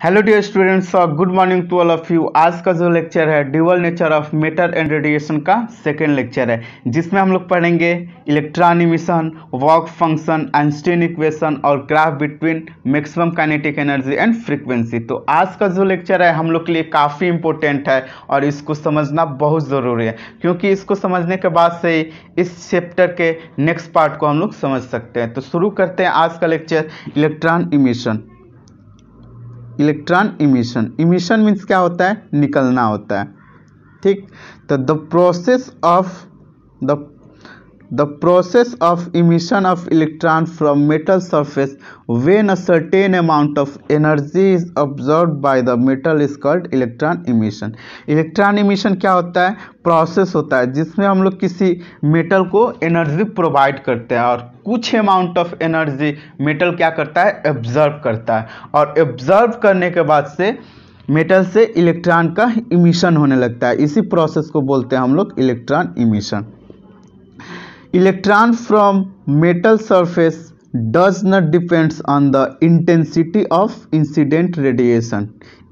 Hello dear students, good morning to all of you. आज का जो लेक्चर है dual nature of matter and radiation का second lecture है, जिसमें हम लोग पढ़ेंगे electron emission, work function, Einstein equation और graph between maximum kinetic energy and frequency. तो आज का जो लेक्चर है हम लोग के लिए काफ़ी इंपॉर्टेंट है और इसको समझना बहुत ज़रूरी है, क्योंकि इसको समझने के बाद से ही इस चैप्टर के नेक्स्ट पार्ट को हम लोग समझ सकते हैं। तो शुरू करते हैं आज का lecture. Electron emission. Electron emission, emission means क्या होता है? निकलना होता है। ठीक, तो the process of emission of electron from metal surface when a certain amount of energy is observed by the metal is called electron emission. Electron emission क्या होता है? प्रोसेस होता है जिसमें हम लोग किसी मेटल को एनर्जी प्रोवाइड करते हैं और कुछ अमाउंट ऑफ एनर्जी मेटल क्या करता है? एब्जर्व करता है, और एब्जर्व करने के बाद से मेटल से इलेक्ट्रॉन का इमिशन होने लगता है। इसी प्रोसेस को बोलते हैं हम लोग electron emission. Electron from metal surface does not depends on the intensity of incident radiation.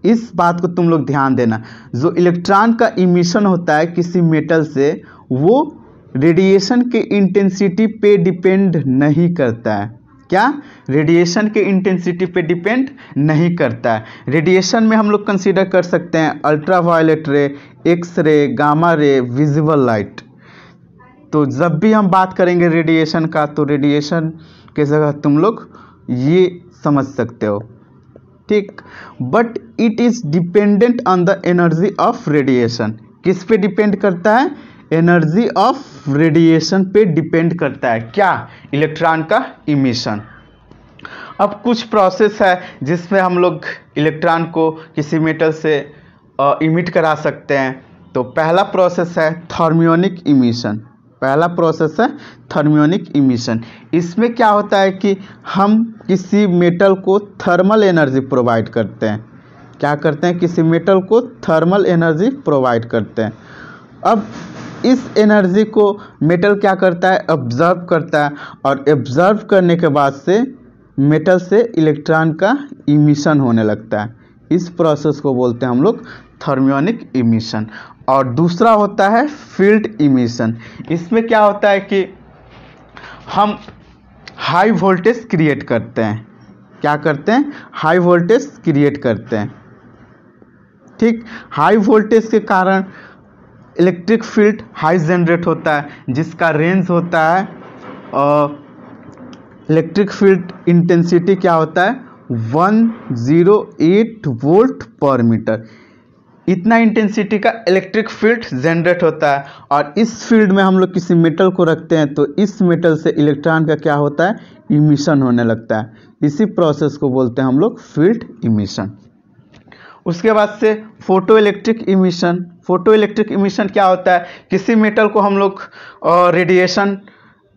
इस बात को तुम लोग ध्यान देना, जो इलेक्ट्रॉन का इमिशन होता है किसी मेटल से, वो रेडिएशन के इंटेंसिटी पे डिपेंड नहीं करता है। क्या? रेडिएशन के इंटेंसिटी पे डिपेंड नहीं करता है। रेडिएशन में हम लोग कंसीडर कर सकते हैं अल्ट्रावायलेट रे, X ray, gamma ray, visible light. तो जब भी हम बात करेंगे रेडिएशन का, तो रेडिएशन के जगह तुम लोग ये समझ सकते हो। ठीक, but it is dependent on the energy of radiation. किस पे डिपेंड करता है? एनर्जी ऑफ रेडिएशन पे डिपेंड करता है। क्या? इलेक्ट्रॉन का इमिशन। अब कुछ प्रोसेस है जिसमें हम लोग इलेक्ट्रॉन को किसी मेटल से इमिट करा सकते हैं। तो पहला प्रोसेस है थर्मियोनिक इमिशन। पहला प्रोसेस है थर्मियोनिक इमिशन। इसमें क्या होता है कि हम किसी मेटल को थर्मल एनर्जी प्रोवाइड करते हैं। क्या करते हैं? किसी मेटल को थर्मल एनर्जी प्रोवाइड करते हैं। अब इस एनर्जी को मेटल क्या करता है? ऑब्जर्व करता है, और ऑब्जर्व करने के बाद से मेटल से इलेक्ट्रॉन का इमिशन होने लगता है। इस प्रोसेस को बोलते हैं हम लोग थर्मियोनिक इमिशन। और दूसरा होता है फील्ड इमिशन। इसमें क्या होता है कि हम हाई वोल्टेज क्रिएट करते हैं। क्या करते हैं? हाई वोल्टेज क्रिएट करते हैं। ठीक, हाई वोल्टेज के कारण इलेक्ट्रिक फील्ड हाई जनरेट होता है, जिसका रेंज होता है इलेक्ट्रिक फील्ड इंटेंसिटी क्या होता है? 108 वोल्ट पर मीटर। इतना इंटेंसिटी का इलेक्ट्रिक फील्ड जनरेट होता है, और इस फील्ड में हम लोग किसी मेटल को रखते हैं तो इस मेटल से इलेक्ट्रॉन का क्या होता है? इमिशन होने लगता है। इसी प्रोसेस को बोलते हैं हम लोग फील्ड इमिशन। उसके बाद से photo electric emission. Photo electric emission क्या होता है? किसी मेटल को हम लोग रेडिएशन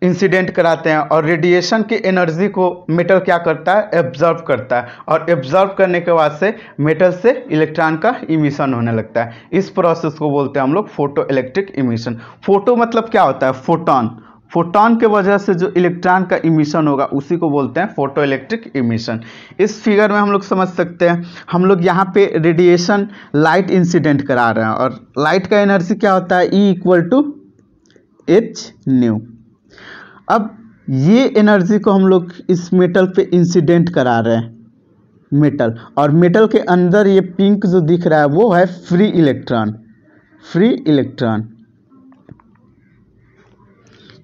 इंसिडेंट कराते हैं, और रेडिएशन की एनर्जी को मेटल क्या करता है? एब्जर्व करता है, और एब्जर्व करने के बाद से मेटल से इलेक्ट्रॉन का इमिशन होने लगता है। इस प्रोसेस को बोलते हैं हम लोग फोटो इलेक्ट्रिक इमिशन। फोटो मतलब क्या होता है? फोटॉन। फोटॉन के वजह से जो इलेक्ट्रॉन का इमिशन होगा उसी को बोलते हैं फोटो इलेक्ट्रिक इमिशन। इस फिगर में हम लोग समझ सकते हैं, हम लोग यहाँ पे रेडिएशन लाइट इंसिडेंट करा रहे हैं, और लाइट का एनर्जी क्या होता है? E = h²। अब ये एनर्जी को हम लोग इस मेटल पे इंसिडेंट करा रहे हैं मेटल, और मेटल के अंदर ये पिंक जो दिख रहा है वो है फ्री इलेक्ट्रॉन। Free electron.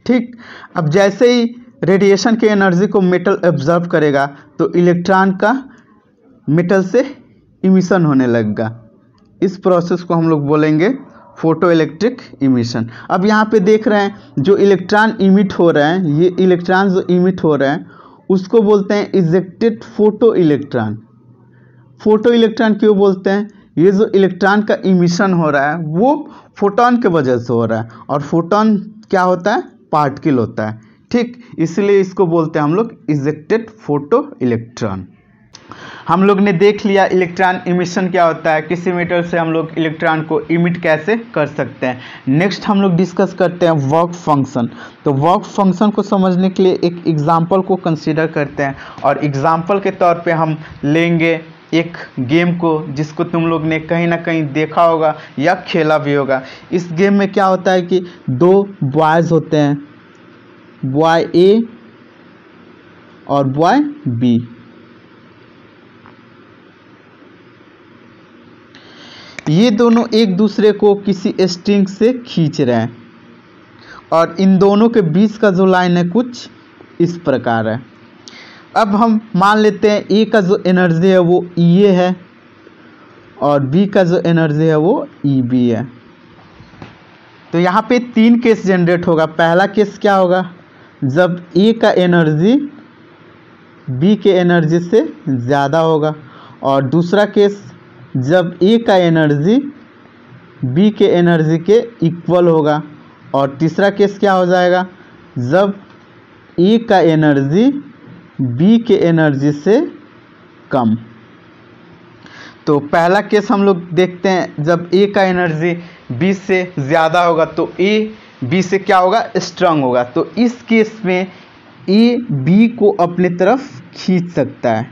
ठीक, अब जैसे ही रेडिएशन की एनर्जी को मेटल एब्जर्व करेगा तो इलेक्ट्रॉन का मेटल से इमिशन होने लगेगा। इस प्रोसेस को हम लोग बोलेंगे फोटो इलेक्ट्रिक इमिशन। अब यहाँ पे देख रहे हैं जो इलेक्ट्रॉन इमिट हो रहे हैं, ये इलेक्ट्रॉन जो इमिट हो रहे हैं उसको बोलते हैं ejected photo electron. Photo electron क्यों बोलते हैं? ये जो इलेक्ट्रॉन का इमिशन हो रहा है वो फोटोन के वजह से हो रहा है, और फोटोन क्या होता है? पार्टिकल होता है। ठीक, इसलिए इसको बोलते हैं हम लोग इजेक्टेड फोटो इलेक्ट्रॉन। हम लोग ने देख लिया इलेक्ट्रॉन इमिशन क्या होता है, किसी मेटल से हम लोग इलेक्ट्रॉन को इमिट कैसे कर सकते हैं। नेक्स्ट हम लोग डिस्कस करते हैं वर्क फंक्शन। तो वर्क फंक्शन को समझने के लिए एक एग्जांपल को कंसीडर करते हैं, और एग्जांपल के तौर पे हम लेंगे एक गेम को जिसको तुम लोग ने कहीं ना कहीं देखा होगा या खेला भी होगा। इस गेम में क्या होता है कि दो बॉयज़ होते हैं, बॉय ए और बॉय बी। ये दोनों एक दूसरे को किसी स्ट्रिंग से खींच रहे हैं और इन दोनों के बीच का जो लाइन है कुछ इस प्रकार है। अब हम मान लेते हैं ए का जो एनर्जी है वो ई ए है और बी का जो एनर्जी है वो ई बी है। तो यहाँ पे 3 केस जनरेट होगा। पहला केस क्या होगा, जब ए का एनर्जी बी के एनर्जी से ज़्यादा होगा, और दूसरा केस जब ए का एनर्जी बी के एनर्जी के इक्वल होगा, और तीसरा केस क्या हो जाएगा, जब ए का एनर्जी बी के एनर्जी से कम। तो पहला केस हम लोग देखते हैं, जब ए का एनर्जी बी से ज़्यादा होगा तो ए बी से क्या होगा, स्ट्रांग होगा। तो इस केस में ए बी को अपने तरफ खींच सकता है,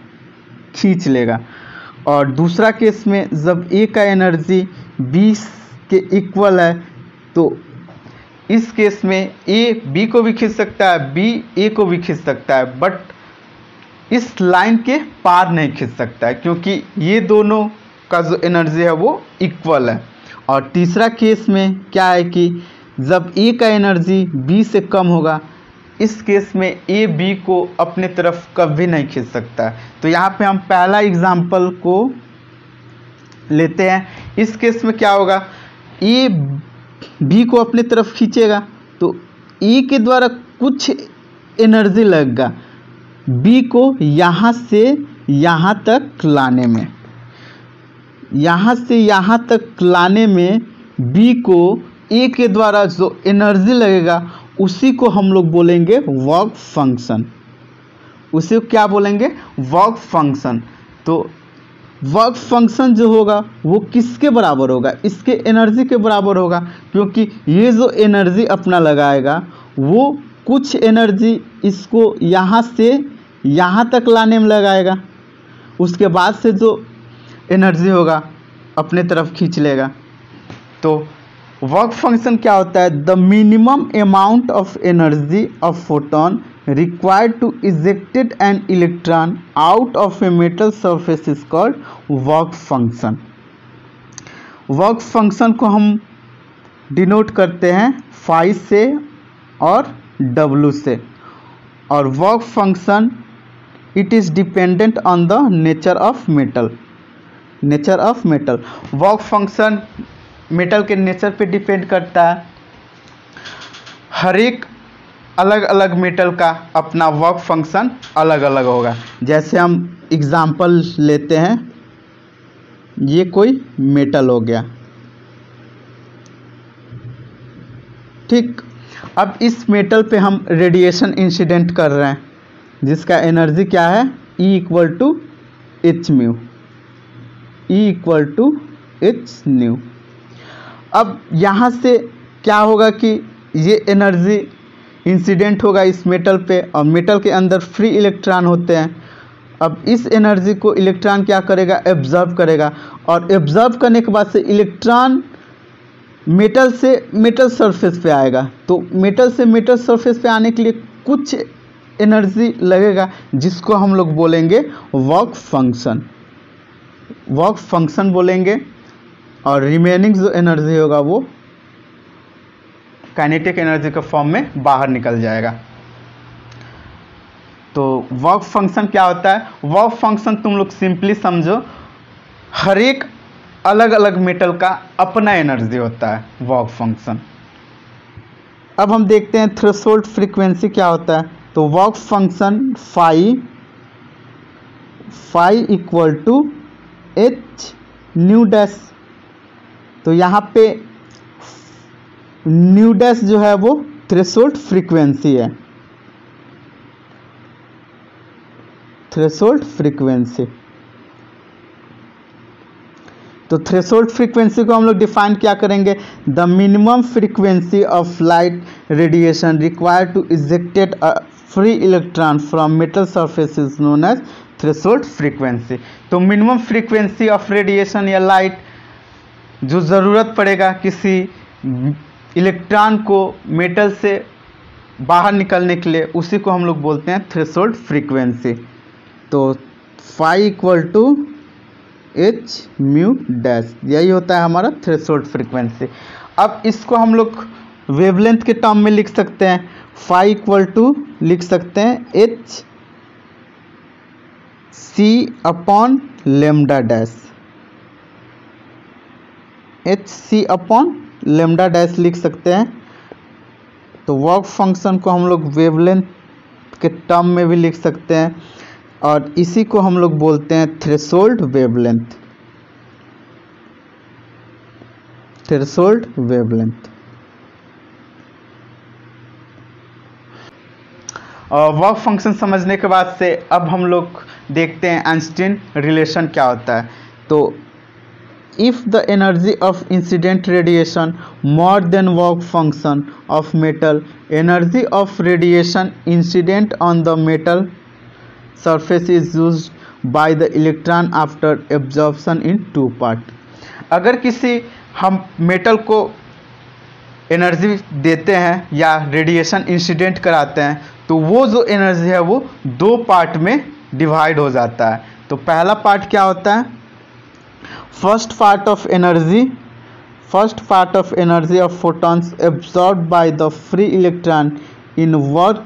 खींच लेगा। और दूसरा केस में जब ए का एनर्जी बी के इक्वल है तो इस केस में ए बी को भी खींच सकता है, बी ए को भी खींच सकता है, बट इस लाइन के पार नहीं खींच सकता है क्योंकि ये दोनों का जो एनर्जी है वो इक्वल है। और तीसरा केस में क्या है कि जब ए का एनर्जी बी से कम होगा, इस केस में ए बी को अपने तरफ कभी नहीं खींच सकता है। तो यहाँ पे हम पहला एग्जांपल को लेते हैं। इस केस में क्या होगा, ए बी को अपने तरफ खींचेगा तो ए के द्वारा कुछ एनर्जी लगेगा बी को यहाँ से यहाँ तक लाने में, यहाँ से यहाँ तक लाने में बी को ए के द्वारा जो एनर्जी लगेगा उसी को हम लोग बोलेंगे वर्क फंक्शन। उसे क्या बोलेंगे, वर्क फंक्शन। तो वर्क फंक्शन जो होगा वो किसके बराबर होगा, इसके एनर्जी के बराबर होगा, क्योंकि ये जो एनर्जी अपना लगाएगा वो कुछ एनर्जी इसको यहाँ से यहाँ तक लाने में लगाएगा, उसके बाद से जो एनर्जी होगा अपने तरफ खींच लेगा। तो वर्क फंक्शन क्या होता है, the minimum amount of energy of photon required to ejected an electron out of a metal surface is called work function। Work function को हम डिनोट करते हैं फाई से और डब्लू से। और work function it is dependent on the nature of metal. Nature of metal, work function metal के nature पे डिपेंड करता है। हर एक अलग अलग मेटल का अपना वर्क फंक्शन अलग अलग होगा। जैसे हम एग्जांपल लेते हैं, ये कोई मेटल हो गया, ठीक। अब इस मेटल पे हम रेडिएशन इंसिडेंट कर रहे हैं जिसका एनर्जी क्या है, E equal to H mu, E equal to H nu. अब यहाँ से क्या होगा कि ये एनर्जी इंसिडेंट होगा इस मेटल पे, और मेटल के अंदर फ्री इलेक्ट्रॉन होते हैं। अब इस एनर्जी को इलेक्ट्रॉन क्या करेगा, एब्जॉर्ब करेगा, और एब्जॉर्ब करने के बाद से इलेक्ट्रॉन मेटल से मेटल सरफेस पे आएगा। तो मेटल से मेटल सरफेस पे आने के लिए कुछ एनर्जी लगेगा जिसको हम लोग बोलेंगे वर्क फंक्शन, वर्क फंक्शन बोलेंगे। और रिमेनिंग जो एनर्जी होगा वो काइनेटिक एनर्जी के फॉर्म में बाहर निकल जाएगा। तो वर्क फंक्शन क्या होता है, वर्क फंक्शन तुम लोग सिंपली समझो, हर एक अलग अलग मेटल का अपना एनर्जी होता है वर्क फंक्शन। अब हम देखते हैं थ्रेशोल्ड फ्रीक्वेंसी क्या होता है। तो work function phi equal to H nu dash. तो यहाँ पे न्यू डैश जो है वो थ्रेशोल्ड फ्रीक्वेंसी है, थ्रेशोल्ड फ्रीक्वेंसी। तो थ्रेशोल्ड फ्रीक्वेंसी को हम लोग डिफाइन क्या करेंगे, the minimum frequency of light radiation required to ejected a free electron from metal surface is known as threshold frequency. तो मिनिमम फ्रीक्वेंसी ऑफ रेडिएशन या light जो ज़रूरत पड़ेगा किसी इलेक्ट्रॉन को मेटल से बाहर निकलने के लिए, उसी को हम लोग बोलते हैं थ्रेशोल्ड फ्रीक्वेंसी। तो phi equal to H mu dash, यही होता है हमारा थ्रेशोल्ड फ्रीक्वेंसी। अब इसको हम लोग वेवलेंथ के टर्म में लिख सकते हैं। फाई इक्वल टू लिख सकते हैं H C upon lambda dash, H C upon lambda dash लिख सकते हैं। तो वर्क फंक्शन को हम लोग वेवलेंथ के टर्म में भी लिख सकते हैं और इसी को हम लोग बोलते हैं threshold wavelength, threshold wavelength. Work function समझने के बाद से अब हम लोग देखते हैं आइंस्टीन रिलेशन क्या होता है। तो if the energy of incident radiation more than work function of metal, energy of radiation incident on the metal surface is used by the electron after absorption in two part. अगर किसी हम metal को energy देते हैं या radiation incident कराते हैं तो वो जो एनर्जी है वो दो पार्ट में डिवाइड हो जाता है। तो पहला पार्ट क्या होता है, first part of energy of photons absorbed by the free electron in work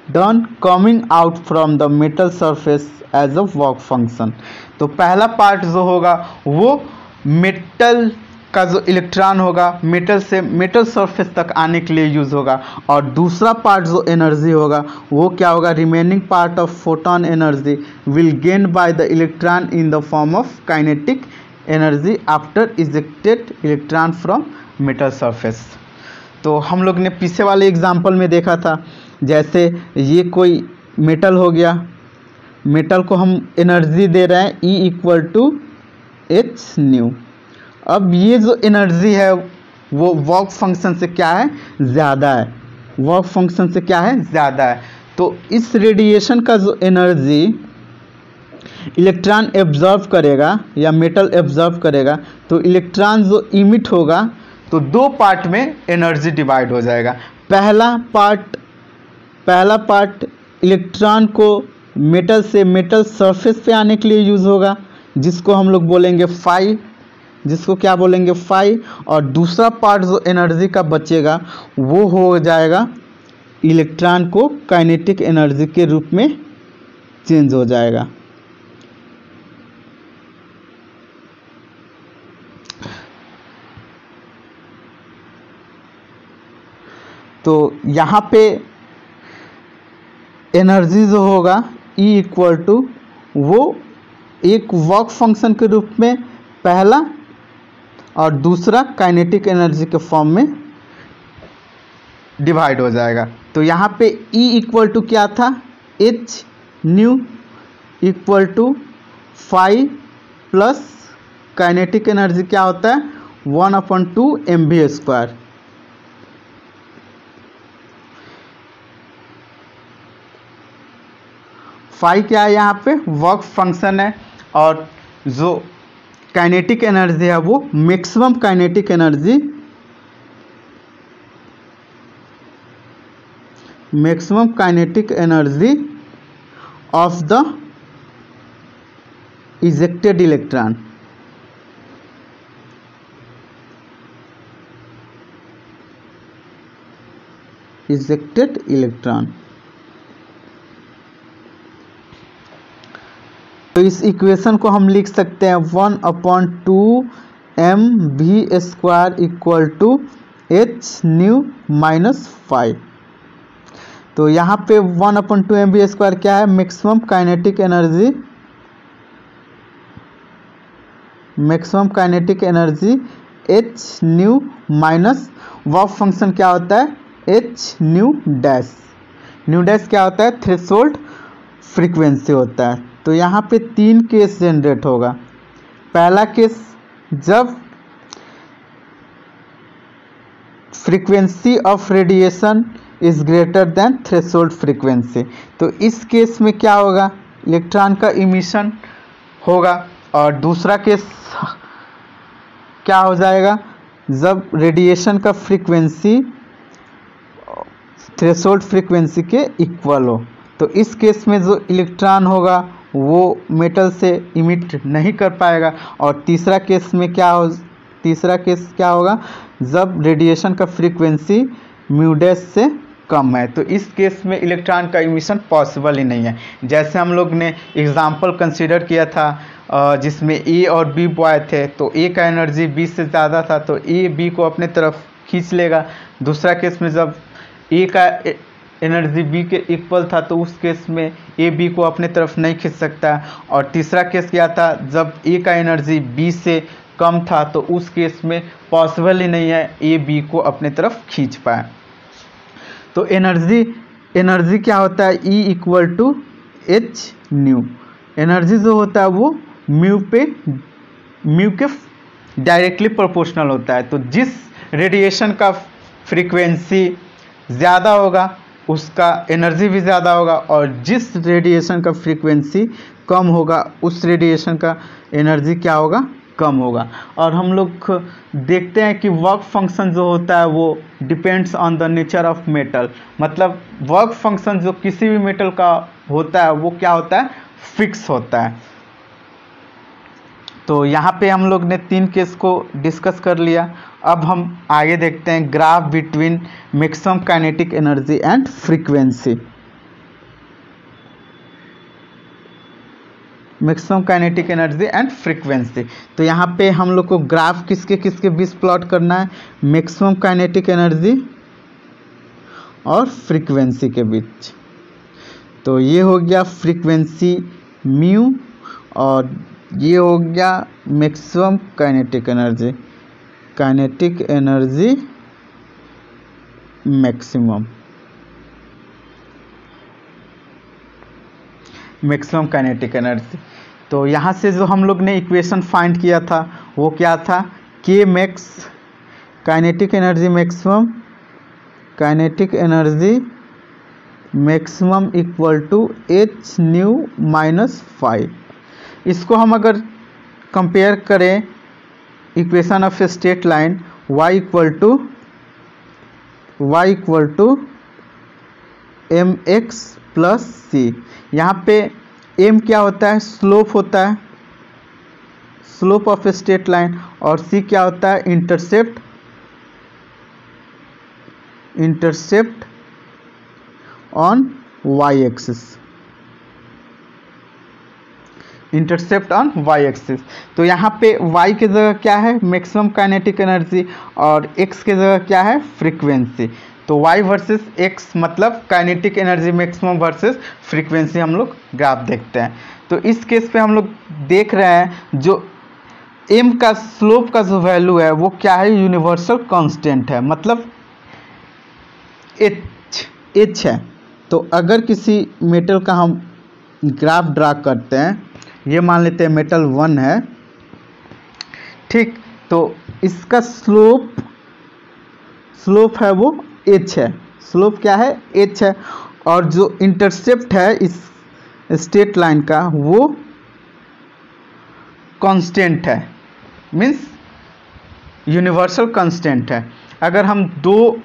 done coming out from the metal surface as a work function. तो पहला पार्ट जो होगा वो मेटल का जो इलेक्ट्रॉन होगा मेटल से मेटल सरफेस तक आने के लिए यूज़ होगा, और दूसरा पार्ट जो एनर्जी होगा वो क्या होगा, remaining part of photon energy will gain by the electron in the form of kinetic energy after ejected electron from metal surface. तो हम लोग ने पीछे वाले एग्जाम्पल में देखा था, जैसे ये कोई मेटल हो गया, मेटल को हम एनर्जी दे रहे हैं E equal to H nu. अब ये जो एनर्जी है वो वर्क फंक्शन से क्या है, ज़्यादा है, वर्क फंक्शन से क्या है, ज़्यादा है। तो इस रेडिएशन का जो एनर्जी इलेक्ट्रॉन एब्जॉर्ब करेगा या मेटल एब्जॉर्ब करेगा, तो इलेक्ट्रॉन जो इमिट होगा तो दो पार्ट में एनर्जी डिवाइड हो जाएगा। पहला पार्ट इलेक्ट्रॉन को मेटल से मेटल सरफेस पे आने के लिए यूज़ होगा, जिसको हम लोग बोलेंगे फाई, जिसको क्या बोलेंगे फाई। और दूसरा पार्ट जो एनर्जी का बचेगा वो हो जाएगा इलेक्ट्रॉन को काइनेटिक एनर्जी के रूप में चेंज हो जाएगा। तो यहाँ पे एनर्जी जो होगा E इक्वल टू वो एक वर्क फंक्शन के रूप में पहला और दूसरा काइनेटिक एनर्जी के फॉर्म में डिवाइड हो जाएगा। तो यहाँ पे E इक्वल टू क्या था, H nu equal to phi plus kinetic energy क्या होता है 1/2 mv²। फाई क्या है, यहाँ पे वर्क फंक्शन है, और जो काइनेटिक एनर्जी है वो maximum kinetic energy of the ejected electron. तो इस इक्वेशन को हम लिख सकते हैं 1/2 mv² equal to H nu minus 5। तो यहाँ पे 1/2 mv² क्या है, maximum kinetic energy H nu minus work function क्या होता है H nu dash. Nu dash क्या होता है, थ्रेशोल्ड फ्रीक्वेंसी होता है। तो यहाँ पे 3 केस जनरेट होगा। पहला केस जब frequency of radiation is greater than threshold frequency, तो इस केस में क्या होगा, इलेक्ट्रॉन का इमिशन होगा। और दूसरा केस क्या हो जाएगा, जब रेडिएशन का फ्रीक्वेंसी थ्रेशोल्ड फ्रीक्वेंसी के इक्वल हो। तो इस केस में जो इलेक्ट्रॉन होगा वो मेटल से इमिट नहीं कर पाएगा। और तीसरा केस क्या होगा, जब रेडिएशन का फ्रीक्वेंसी म्यू डैश से कम है। तो इस केस में इलेक्ट्रॉन का इमिशन पॉसिबल ही नहीं है। जैसे हम लोग ने एग्जाम्पल कंसीडर किया था जिसमें ए और बी बॉय थे, तो ए का एनर्जी बी से ज़्यादा था तो ए बी को अपने तरफ खींच लेगा। दूसरा केस में जब ए का एनर्जी बी के इक्वल था तो उस केस में ए बी को अपने तरफ नहीं खींच सकता। और तीसरा केस क्या था, जब ए का एनर्जी बी से कम था तो उस केस में पॉसिबल ही नहीं है ए बी को अपने तरफ खींच पाए। तो एनर्जी क्या होता है, E equal to H nu. Energy जो होता है वो म्यू के डायरेक्टली प्रोपोर्शनल होता है। तो जिस रेडिएशन का फ्रीक्वेंसी ज़्यादा होगा उसका एनर्जी भी ज़्यादा होगा, और जिस रेडिएशन का फ्रीक्वेंसी कम होगा उस रेडिएशन का एनर्जी क्या होगा, कम होगा। और हम लोग देखते हैं कि वर्क फंक्शन जो होता है वो depends on the nature of metal. मतलब वर्क फंक्शन जो किसी भी मेटल का होता है वो क्या होता है, फिक्स होता है। तो यहाँ पे हम लोग ने 3 केस को डिस्कस कर लिया। अब हम आगे देखते हैं graph between maximum kinetic energy and frequency. Maximum kinetic energy and frequency. तो यहाँ पे हम लोग को ग्राफ किसके बीच प्लॉट करना है, मैक्सिमम काइनेटिक एनर्जी और फ्रीक्वेंसी के बीच। तो ये हो गया फ्रीक्वेंसी म्यू और ये हो गया maximum kinetic energy maximum kinetic energy. तो यहाँ से जो हम लोग ने इक्वेशन फाइंड किया था वो क्या था, के max kinetic maximum equal to H nu minus 5। इसको हम अगर कंपेयर करें equation of straight line y equal to M X plus C. यहाँ पे m क्या होता है, स्लोप होता है, स्लोप ऑफ स्ट्रेट लाइन, और c क्या होता है, इंटरसेप्ट ऑन y एक्सिस। तो यहाँ पे y की जगह क्या है, मैक्सिमम काइनेटिक एनर्जी, और x की जगह क्या है, फ्रीक्वेंसी। तो y वर्सेस x मतलब kinetic energy maximum versus frequency हम लोग ग्राफ देखते हैं। तो इस केस पे हम लोग देख रहे हैं जो m का स्लोप का जो वैल्यू है वो क्या है, यूनिवर्सल कांस्टेंट है, मतलब h है। तो अगर किसी मेटल का हम ग्राफ ड्रा करते हैं, ये मान लेते हैं मेटल 1 है, ठीक। तो इसका स्लोप है वो h है, स्लोप क्या है, h है। और जो इंटरसेप्ट है इस स्ट्रेट लाइन का वो कांस्टेंट है, मीन्स यूनिवर्सल कांस्टेंट है। अगर हम 2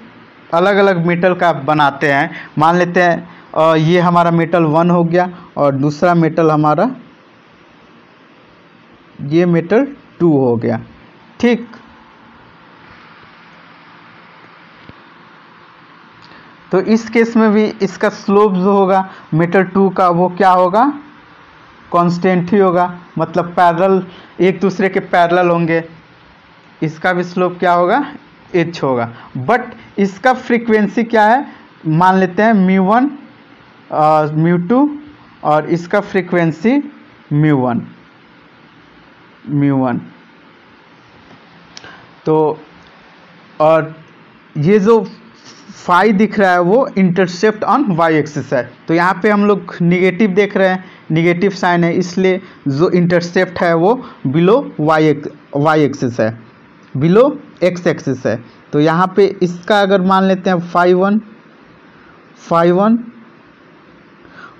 अलग अलग मेटल का बनाते हैं, मान लेते हैं ये हमारा मेटल 1 हो गया और दूसरा मेटल हमारा ये मेटल 2 हो गया, ठीक। तो इस केस में भी इसका स्लोप जो होगा मेटल 2 का वो क्या होगा, कांस्टेंट ही होगा, मतलब पैरेलल, एक दूसरे के पैरेलल होंगे। इसका भी स्लोप क्या होगा, h होगा। बट इसका फ्रीक्वेंसी क्या है, मान लेते हैं μ1 μ2 और इसका फ्रीक्वेंसी μ1। तो और ये जो फाई दिख रहा है वो इंटरसेप्ट ऑन y एक्सिस है। तो यहाँ पे हम लोग निगेटिव देख रहे हैं, निगेटिव साइन है, इसलिए जो इंटरसेप्ट है वो बिलो y एक्सिस है, बिलो x एक्सिस है। तो यहाँ पे इसका अगर मान लेते हैं फाई 1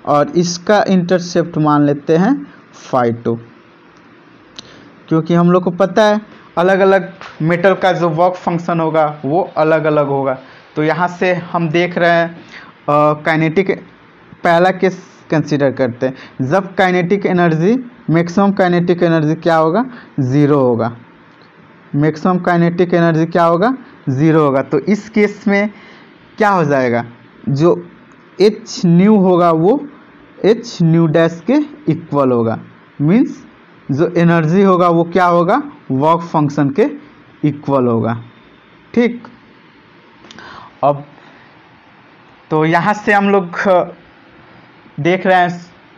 और इसका इंटरसेप्ट मान लेते हैं φ2, क्योंकि हम लोग को पता है अलग अलग मेटल का जो वर्क फंक्शन होगा वो अलग अलग होगा। तो यहाँ से हम देख रहे हैं काइनेटिक, पहला केस कंसीडर करते हैं जब kinetic energy, maximum kinetic energy क्या होगा, ज़ीरो होगा। मैक्सिमम काइनेटिक एनर्जी क्या होगा, ज़ीरो होगा। तो इस केस में क्या हो जाएगा, जो एच न्यू होगा वो एच न्यू डैश के इक्वल होगा। मीन्स जो एनर्जी होगा वो क्या होगा, वर्क फंक्शन के इक्वल होगा। ठीक, अब तो यहाँ से हम लोग देख रहे हैं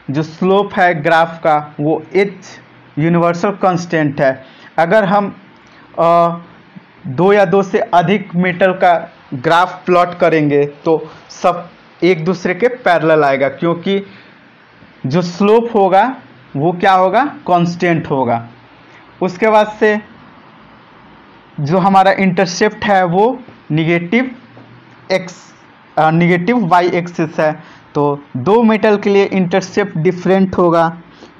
जो स्लोप है ग्राफ का वो एच यूनिवर्सल कांस्टेंट है। अगर हम 2 या 2 से अधिक मेटल का ग्राफ प्लॉट करेंगे तो सब एक दूसरे के पैरेलल आएगा, क्योंकि जो स्लोप होगा वो क्या होगा, कांस्टेंट होगा। उसके बाद से जो हमारा इंटरसेप्ट है वो निगेटिव वाई एक्सिस है। तो दो मेटल के लिए इंटरसेप्ट डिफरेंट होगा,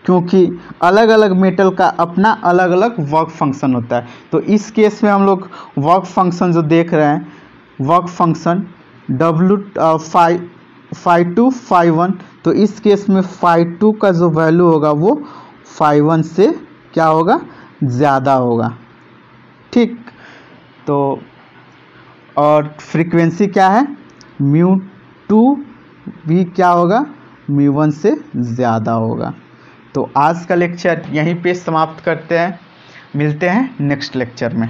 क्योंकि अलग अलग मेटल का अपना अलग अलग वर्क फंक्शन होता है। तो इस केस में हम लोग वर्क फंक्शन जो देख रहे हैं, वर्क फंक्शन φ2 φ1, तो इस केस में φ2 का जो वैल्यू होगा वो φ1 से क्या होगा, ज़्यादा होगा। ठीक, तो और फ्रीक्वेंसी क्या है, μ2 भी क्या होगा, μ1 से ज़्यादा होगा। तो आज का लेक्चर यहीं पे समाप्त करते हैं, मिलते हैं नेक्स्ट लेक्चर में।